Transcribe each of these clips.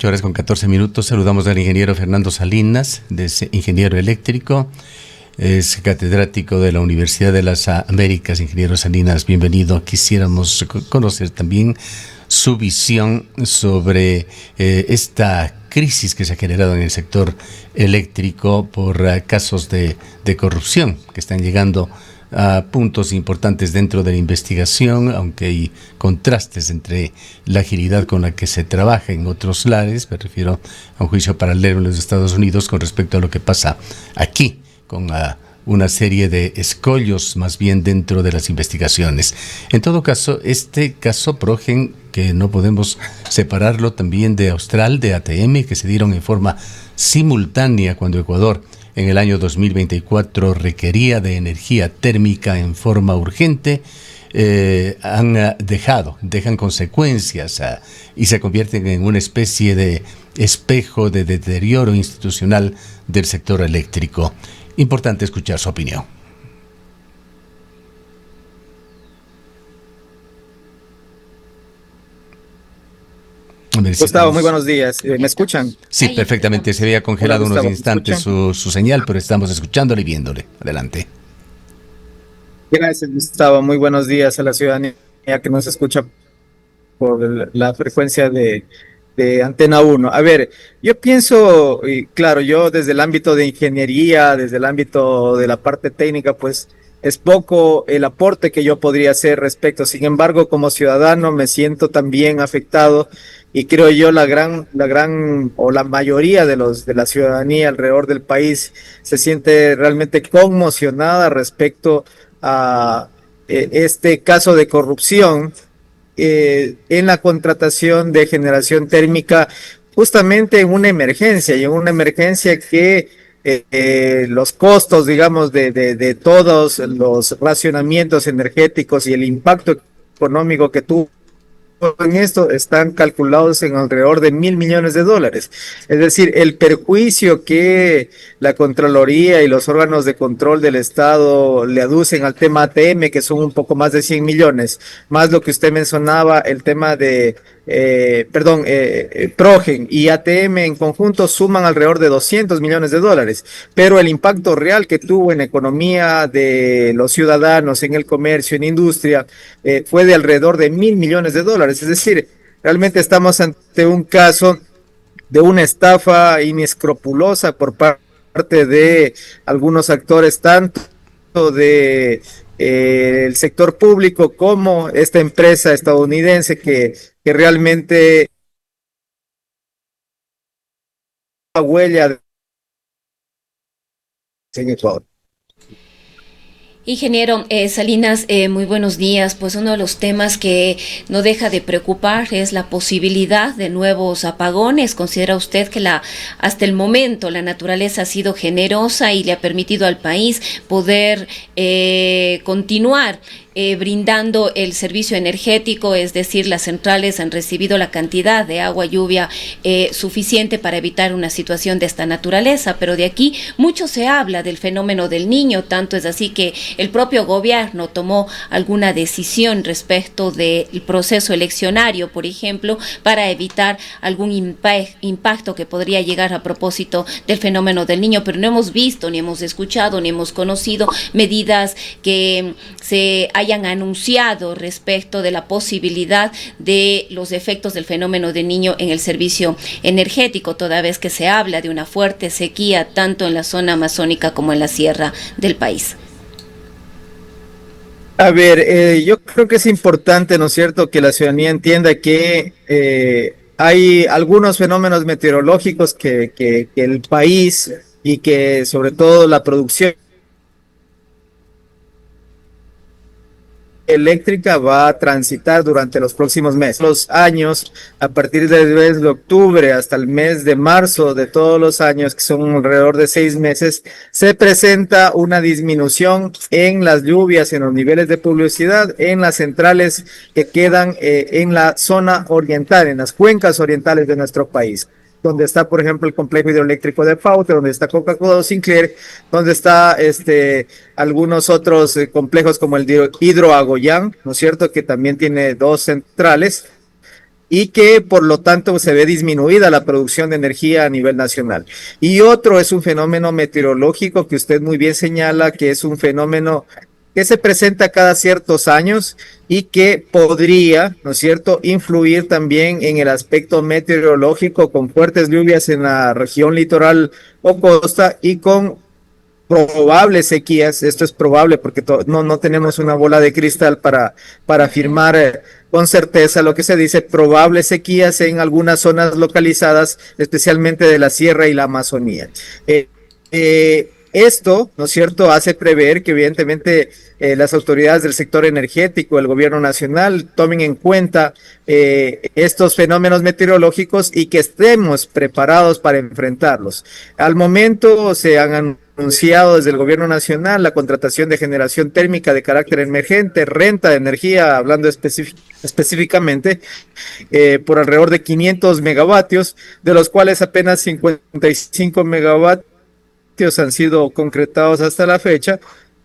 8:14. Saludamos al ingeniero Fernando Salinas, ingeniero eléctrico, es catedrático de la Universidad de las Américas. Ingeniero Salinas, bienvenido. Quisiéramos conocer también su visión sobre esta crisis que se ha generado en el sector eléctrico por casos de corrupción que están llegando a puntos importantes dentro de la investigación, aunque hay contrastes entre la agilidad con la que se trabaja en otros lares. Me refiero a un juicio paralelo en los Estados Unidos con respecto a lo que pasa aquí, con una serie de escollos más bien dentro de las investigaciones. En todo caso, este caso Progen, que no podemos separarlo también de Austral, de ATM, que se dieron en forma simultánea cuando Ecuador en el año 2024 requería de energía térmica en forma urgente, dejan consecuencias y se convierten en una especie de espejo de deterioro institucional del sector eléctrico. Importante escuchar su opinión. Gustavo, muy buenos días. ¿Me escuchan? Sí, perfectamente. Se había congelado unos instantes su señal, pero estamos escuchándole y viéndole. Adelante. Gracias, Gustavo. Muy buenos días a la ciudadanía que nos escucha por la frecuencia de Antena 1. A ver, yo pienso, y claro, yo desde el ámbito de ingeniería, desde el ámbito de la parte técnica, pues es poco el aporte que yo podría hacer respecto. Sin embargo, como ciudadano me siento también afectado y creo yo la gran o la mayoría de la ciudadanía alrededor del país se siente realmente conmocionada respecto a este caso de corrupción en la contratación de generación térmica, justamente en una emergencia, y en una emergencia que los costos, digamos, de todos los racionamientos energéticos y el impacto económico que tuvo en esto están calculados en alrededor de $1.000 millones. Es decir, el perjuicio que la Contraloría y los órganos de control del Estado le aducen al tema ATM, que son un poco más de 100 millones, más lo que usted mencionaba, el tema de Progen y ATM en conjunto suman alrededor de $200 millones, pero el impacto real que tuvo en economía de los ciudadanos, en el comercio, en industria, fue de alrededor de $1.000 millones. Es decir, realmente estamos ante un caso de una estafa inescrupulosa por parte de algunos actores, tanto de el sector público como esta empresa estadounidense que realmente la huella en Ecuador. Ingeniero Salinas, muy buenos días. Pues uno de los temas que no deja de preocupar es la posibilidad de nuevos apagones. ¿Considera usted que hasta el momento la naturaleza ha sido generosa y le ha permitido al país poder continuar brindando el servicio energético? Es decir, las centrales han recibido la cantidad de agua, lluvia suficiente para evitar una situación de esta naturaleza, pero de aquí mucho se habla del fenómeno del Niño, tanto es así que el propio gobierno tomó alguna decisión respecto del proceso eleccionario, por ejemplo, para evitar algún impacto que podría llegar a propósito del fenómeno del Niño, pero no hemos visto, ni hemos escuchado, ni hemos conocido medidas que se hayan anunciado respecto de la posibilidad de los efectos del fenómeno del Niño en el servicio energético, toda vez que se habla de una fuerte sequía tanto en la zona amazónica como en la sierra del país. A ver, yo creo que es importante, ¿no es cierto?, que la ciudadanía entienda que hay algunos fenómenos meteorológicos que el país y que sobre todo la producción eléctrica va a transitar durante los próximos meses, los años, a partir del mes de octubre hasta el mes de marzo de todos los años, que son alrededor de 6 meses, se presenta una disminución en las lluvias, en los niveles de pluviosidad, en las centrales que quedan en la zona oriental, en las cuencas orientales de nuestro país, donde está, por ejemplo, el complejo hidroeléctrico de Paute, donde está Coca-Cola Sinclair, donde está algunos otros complejos como el Hidroagoyán, ¿no es cierto?, que también tiene 2 centrales. y que por lo tanto se ve disminuida la producción de energía a nivel nacional. Y otro es un fenómeno meteorológico que usted muy bien señala, que es un fenómeno que se presenta cada ciertos años y que podría, ¿no es cierto?, influir también en el aspecto meteorológico con fuertes lluvias en la región litoral o costa y con probables sequías. Esto es probable porque no tenemos una bola de cristal para afirmar con certeza lo que se dice, probables sequías en algunas zonas localizadas, especialmente de la sierra y la Amazonía. Esto, ¿no es cierto?, hace prever que evidentemente las autoridades del sector energético, el gobierno nacional, tomen en cuenta estos fenómenos meteorológicos y que estemos preparados para enfrentarlos. Al momento se han anunciado desde el gobierno nacional la contratación de generación térmica de carácter emergente, renta de energía, hablando específicamente, por alrededor de 500 megavatios, de los cuales apenas 55 megavatios han sido concretados hasta la fecha,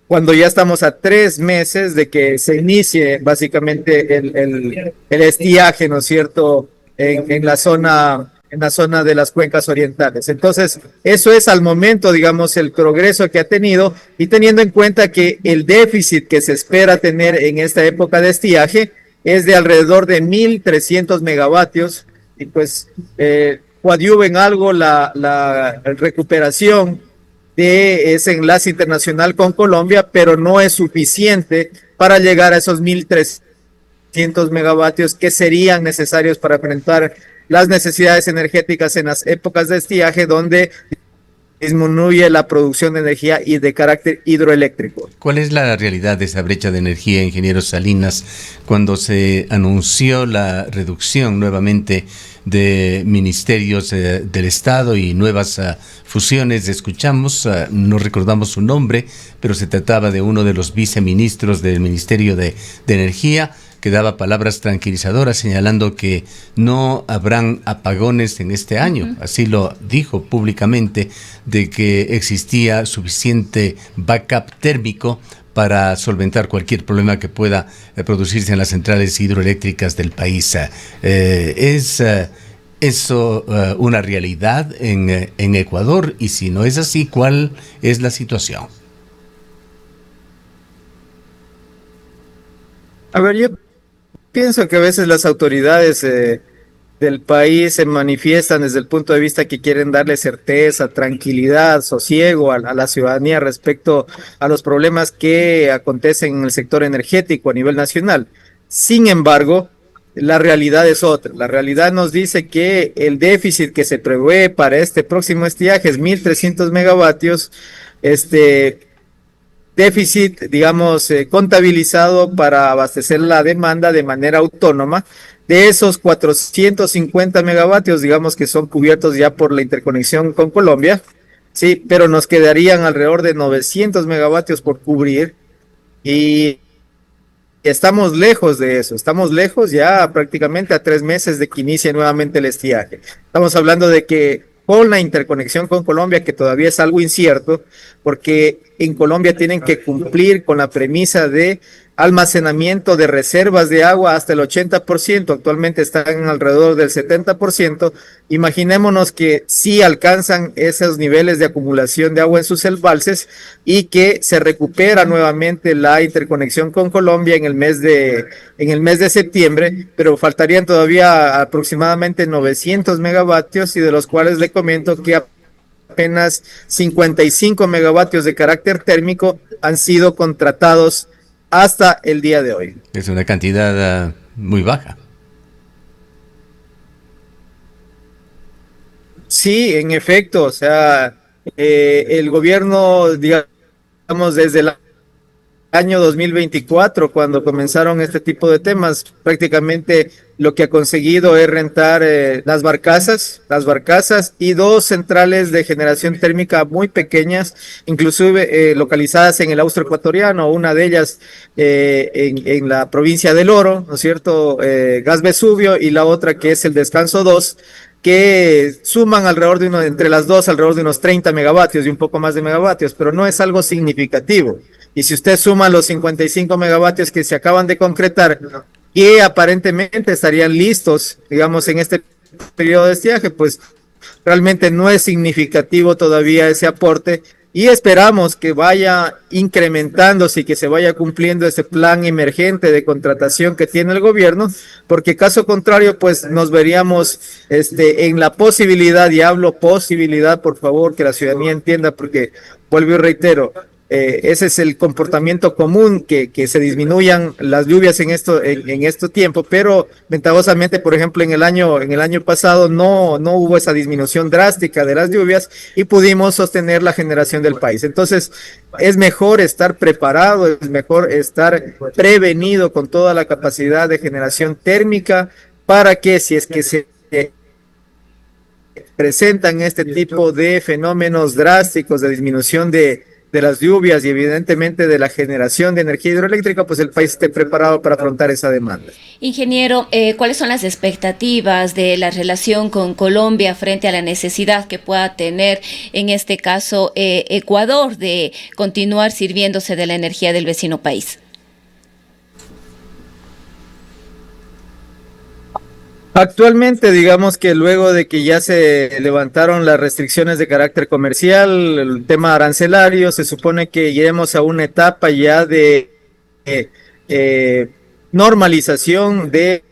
cuando ya estamos a 3 meses de que se inicie básicamente el estiaje, ¿no es cierto?, en la zona de las cuencas orientales. Entonces, eso es al momento, digamos, el progreso que ha tenido, y teniendo en cuenta que el déficit que se espera tener en esta época de estiaje es de alrededor de 1.300 megavatios, y pues coadyuven algo la recuperación de ese enlace internacional con Colombia, pero no es suficiente para llegar a esos 1.300 megavatios que serían necesarios para enfrentar las necesidades energéticas en las épocas de estiaje, donde disminuye la producción de energía y de carácter hidroeléctrico. ¿Cuál es la realidad de esa brecha de energía, ingeniero Salinas, cuando se anunció la reducción nuevamente de ministerios del Estado y nuevas fusiones? Escuchamos, no recordamos su nombre, pero se trataba de uno de los viceministros del Ministerio de Energía, que daba palabras tranquilizadoras señalando que no habrán apagones en este año. Así lo dijo públicamente, de que existía suficiente backup térmico para solventar cualquier problema que pueda producirse en las centrales hidroeléctricas del país. ¿Es eso una realidad en Ecuador? Y si no es así, ¿cuál es la situación? A ver, yo pienso que a veces las autoridades del país se manifiestan desde el punto de vista que quieren darle certeza, tranquilidad, sosiego a la ciudadanía respecto a los problemas que acontecen en el sector energético a nivel nacional. Sin embargo, la realidad es otra. La realidad nos dice que el déficit que se prevé para este próximo estiaje es 1.300 megavatios, déficit, digamos, contabilizado para abastecer la demanda de manera autónoma. De esos 450 megavatios, digamos que son cubiertos ya por la interconexión con Colombia, sí, pero nos quedarían alrededor de 900 megavatios por cubrir, y estamos lejos de eso, estamos lejos ya prácticamente a 3 meses de que inicie nuevamente el estiaje. Estamos hablando de que con la interconexión con Colombia, que todavía es algo incierto, porque en Colombia tienen que cumplir con la premisa de almacenamiento de reservas de agua hasta el 80%, actualmente están alrededor del 70%, imaginémonos que sí alcanzan esos niveles de acumulación de agua en sus embalses y que se recupera nuevamente la interconexión con Colombia en el mes de septiembre, pero faltarían todavía aproximadamente 900 megavatios, y de los cuales le comento que apenas 55 megavatios de carácter térmico han sido contratados hasta el día de hoy. Es una cantidad muy baja. Sí, en efecto, o sea, el gobierno, digamos, desde el año 2024, cuando comenzaron este tipo de temas, prácticamente lo que ha conseguido es rentar las barcazas y 2 centrales de generación térmica muy pequeñas, inclusive localizadas en el austroecuatoriano, una de ellas en la provincia del Oro, ¿no es cierto?, Gas Vesubio, y la otra que es el Descanso 2, que suman alrededor de entre las dos alrededor de unos 30 megavatios y un poco más de megavatios, pero no es algo significativo. Y si usted suma los 55 megavatios que se acaban de concretar que aparentemente estarían listos, digamos, en este periodo de estiaje, pues realmente no es significativo todavía ese aporte y esperamos que vaya incrementándose y que se vaya cumpliendo ese plan emergente de contratación que tiene el gobierno, porque caso contrario, pues nos veríamos en la posibilidad, y hablo posibilidad, por favor, que la ciudadanía entienda, porque vuelvo y reitero, ese es el comportamiento común, que se disminuyan las lluvias en este tiempo, pero ventajosamente, por ejemplo, en el año pasado no hubo esa disminución drástica de las lluvias y pudimos sostener la generación del país. Entonces, es mejor estar preparado, es mejor estar prevenido con toda la capacidad de generación térmica para que, si es que se presentan este tipo de fenómenos drásticos de disminución de las lluvias y evidentemente de la generación de energía hidroeléctrica, pues el país esté preparado para afrontar esa demanda. Ingeniero, ¿cuáles son las expectativas de la relación con Colombia frente a la necesidad que pueda tener, en este caso, Ecuador, de continuar sirviéndose de la energía del vecino país? Actualmente, digamos que luego de que ya se levantaron las restricciones de carácter comercial, el tema arancelario, se supone que iremos a una etapa ya de normalización de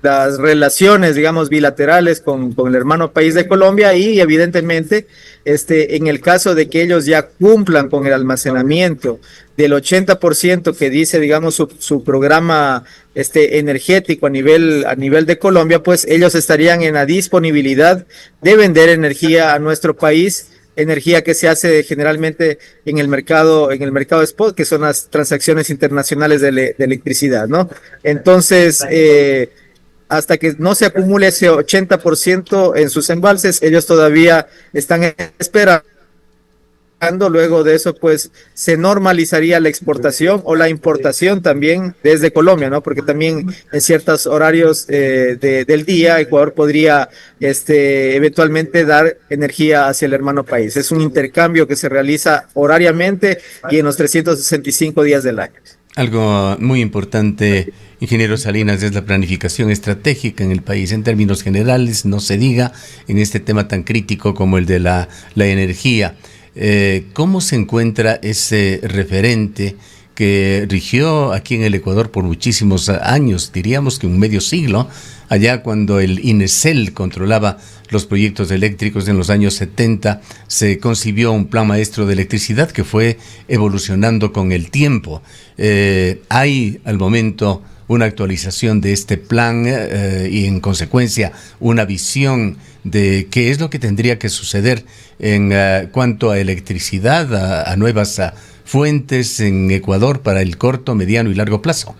las relaciones, digamos, bilaterales con el hermano país de Colombia, y evidentemente, en el caso de que ellos ya cumplan con el almacenamiento del 80% que dice, digamos, su programa energético a nivel de Colombia, pues ellos estarían en la disponibilidad de vender energía a nuestro país, energía que se hace generalmente en el mercado spot, que son las transacciones internacionales de electricidad, ¿no? Entonces, hasta que no se acumule ese 80% en sus embalses, ellos todavía están esperando. Luego de eso, pues se normalizaría la exportación o la importación también desde Colombia, ¿no? Porque también en ciertos horarios del día, Ecuador podría eventualmente dar energía hacia el hermano país. Es un intercambio que se realiza horariamente y en los 365 días del año. Algo muy importante, ingeniero Salinas, es la planificación estratégica en el país. En términos generales, no se diga en este tema tan crítico como el de la energía. ¿Cómo se encuentra ese referente que rigió aquí en el Ecuador por muchísimos años, diríamos que un medio siglo, allá cuando el INESEL controlaba los proyectos eléctricos en los años 70, se concibió un plan maestro de electricidad que fue evolucionando con el tiempo? Hay al momento una actualización de este plan y en consecuencia una visión de qué es lo que tendría que suceder en cuanto a electricidad, a nuevas fuentes en Ecuador para el corto, mediano y largo plazo.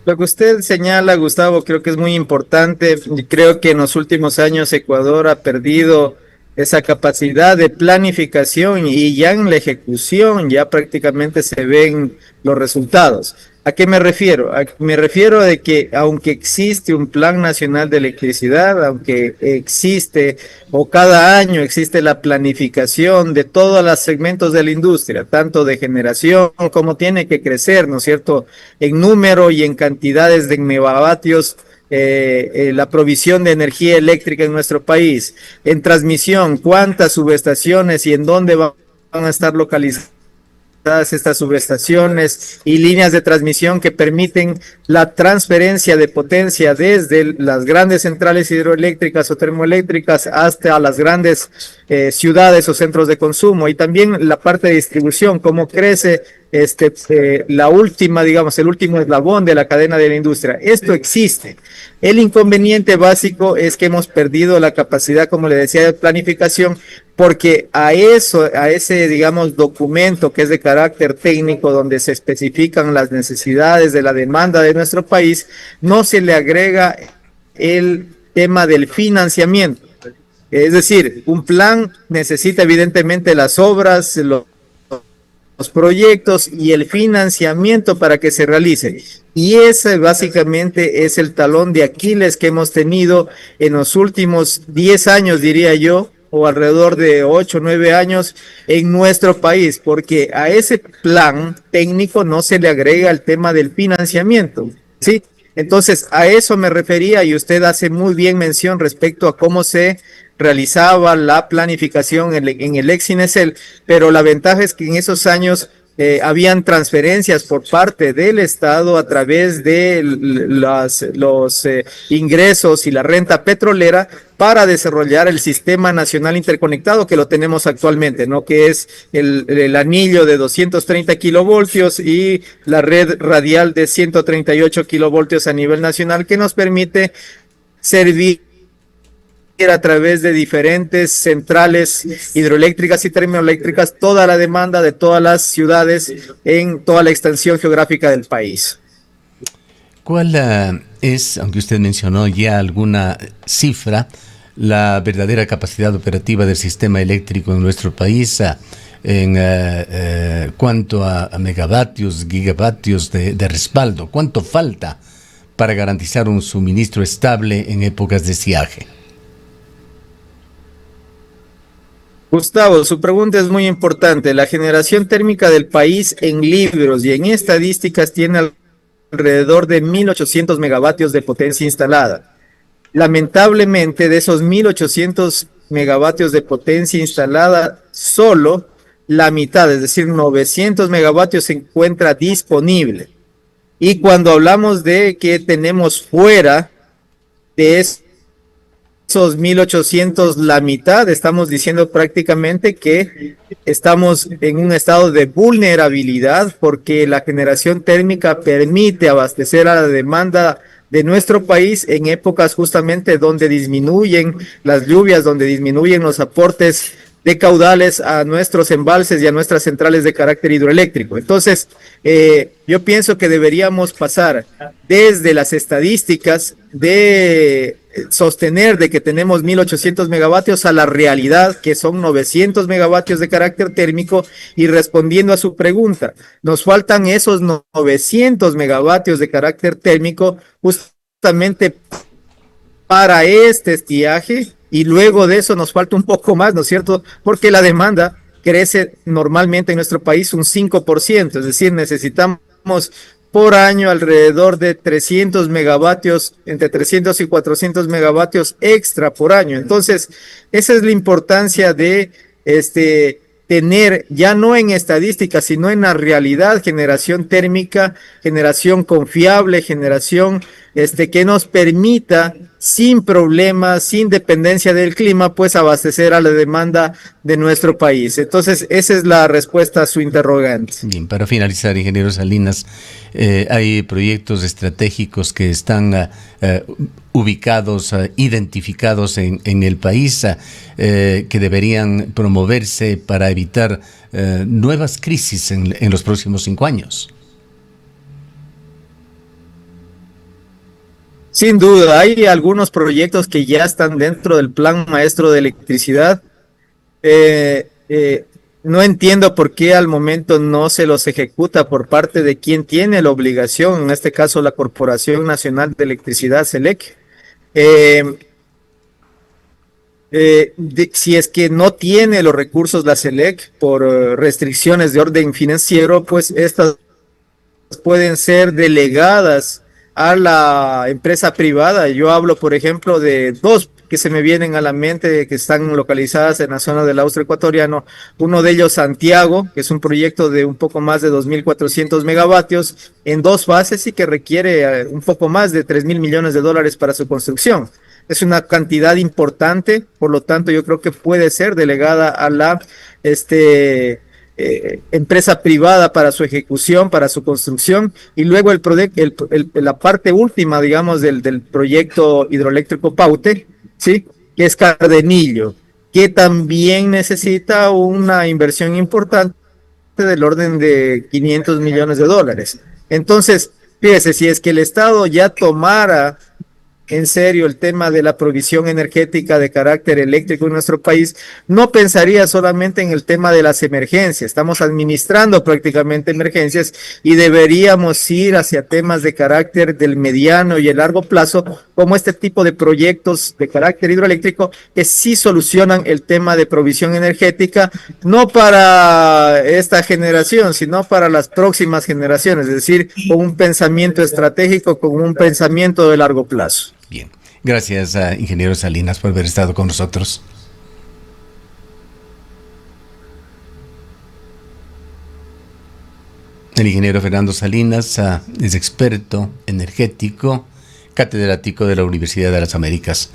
Lo que usted señala, Gustavo, creo que es muy importante, y creo que en los últimos años Ecuador ha perdido esa capacidad de planificación y ya en la ejecución ya prácticamente se ven los resultados. ¿A qué me refiero? Me refiero de que aunque existe un Plan Nacional de Electricidad, aunque existe o cada año existe la planificación de todos los segmentos de la industria, tanto de generación como tiene que crecer, ¿no es cierto?, en número y en cantidades de megavatios, la provisión de energía eléctrica en nuestro país, en transmisión, cuántas subestaciones y en dónde van a estar localizadas estas subestaciones y líneas de transmisión que permiten la transferencia de potencia desde las grandes centrales hidroeléctricas o termoeléctricas hasta las grandes ciudades o centros de consumo, y también la parte de distribución, cómo crece la última, digamos, el último eslabón de la cadena de la industria. Esto existe. El inconveniente básico es que hemos perdido la capacidad, como le decía, de planificación, porque a ese, digamos, documento que es de carácter técnico, donde se especifican las necesidades de la demanda de nuestro país, no se le agrega el tema del financiamiento. Es decir, un plan necesita evidentemente las obras, los proyectos y el financiamiento para que se realice. Y ese básicamente es el talón de Aquiles que hemos tenido en los últimos 10 años, diría yo, o alrededor de 8 o 9 años en nuestro país, porque a ese plan técnico no se le agrega el tema del financiamiento, ¿sí? Entonces, a eso me refería y usted hace muy bien mención respecto a cómo se realizaba la planificación en el ex-Cinesel, pero la ventaja es que en esos años habían transferencias por parte del Estado a través de los ingresos y la renta petrolera para desarrollar el Sistema Nacional Interconectado que lo tenemos actualmente, ¿no? Que es el anillo de 230 kilovoltios y la red radial de 138 kilovoltios a nivel nacional que nos permite servir a través de diferentes centrales hidroeléctricas y termoeléctricas toda la demanda de todas las ciudades en toda la extensión geográfica del país. ¿Cuál es, aunque usted mencionó ya alguna cifra, la verdadera capacidad operativa del sistema eléctrico en nuestro país en cuanto a megavatios, gigavatios de respaldo? ¿Cuánto falta para garantizar un suministro estable en épocas de estiaje? Gustavo, su pregunta es muy importante. La generación térmica del país en libros y en estadísticas tiene alrededor de 1.800 megavatios de potencia instalada. Lamentablemente, de esos 1.800 megavatios de potencia instalada, solo la mitad, es decir, 900 megavatios se encuentra disponible. Y cuando hablamos de que tenemos fuera de esos 1.800, la mitad, estamos diciendo prácticamente que estamos en un estado de vulnerabilidad porque la generación térmica permite abastecer a la demanda de nuestro país en épocas justamente donde disminuyen las lluvias, donde disminuyen los aportes de caudales a nuestros embalses y a nuestras centrales de carácter hidroeléctrico. Entonces, yo pienso que deberíamos pasar desde las estadísticas de sostener de que tenemos 1.800 megavatios a la realidad, que son 900 megavatios de carácter térmico, y respondiendo a su pregunta, nos faltan esos 900 megavatios de carácter térmico justamente para este estiaje, y luego de eso nos falta un poco más, ¿no es cierto? Porque la demanda crece normalmente en nuestro país un 5%, es decir, necesitamos por año alrededor de 300 megavatios, entre 300 y 400 megavatios extra por año. Entonces, esa es la importancia de tener, ya no en estadísticas, sino en la realidad, generación térmica, generación confiable, generación que nos permita, sin problemas, sin dependencia del clima, pues abastecer a la demanda de nuestro país. Entonces, esa es la respuesta a su interrogante. Bien, para finalizar, ingeniero Salinas, hay proyectos estratégicos que están ubicados, identificados en el país, que deberían promoverse para evitar nuevas crisis en los próximos 5 años. Sin duda, hay algunos proyectos que ya están dentro del Plan Maestro de Electricidad. No entiendo por qué al momento no se los ejecuta por parte de quien tiene la obligación, en este caso la Corporación Nacional de Electricidad, CELEC. Si es que no tiene los recursos la CELEC por restricciones de orden financiero, pues estas pueden ser delegadas a la empresa privada. Yo hablo, por ejemplo, de dos que se me vienen a la mente, que están localizadas en la zona del Austro Ecuatoriano. Uno de ellos, Santiago, que es un proyecto de un poco más de 2.400 megavatios en 2 fases y que requiere un poco más de 3.000 millones de dólares para su construcción. Es una cantidad importante, por lo tanto yo creo que puede ser delegada a la empresa privada para su ejecución, para su construcción, y luego la parte última, digamos, del proyecto hidroeléctrico Paute, ¿sí? Que es Cardenillo, que también necesita una inversión importante del orden de 500 millones de dólares. Entonces, fíjese, si es que el Estado ya tomara en serio el tema de la provisión energética de carácter eléctrico en nuestro país, no pensaría solamente en el tema de las emergencias. Estamos administrando prácticamente emergencias y deberíamos ir hacia temas de carácter del mediano y el largo plazo, como este tipo de proyectos de carácter hidroeléctrico que sí solucionan el tema de provisión energética, no para esta generación, sino para las próximas generaciones, es decir, con un pensamiento estratégico, con un pensamiento de largo plazo. Bien, gracias a ingeniero Salinas por haber estado con nosotros. El ingeniero Fernando Salinas es experto energético, catedrático de la Universidad de las Américas.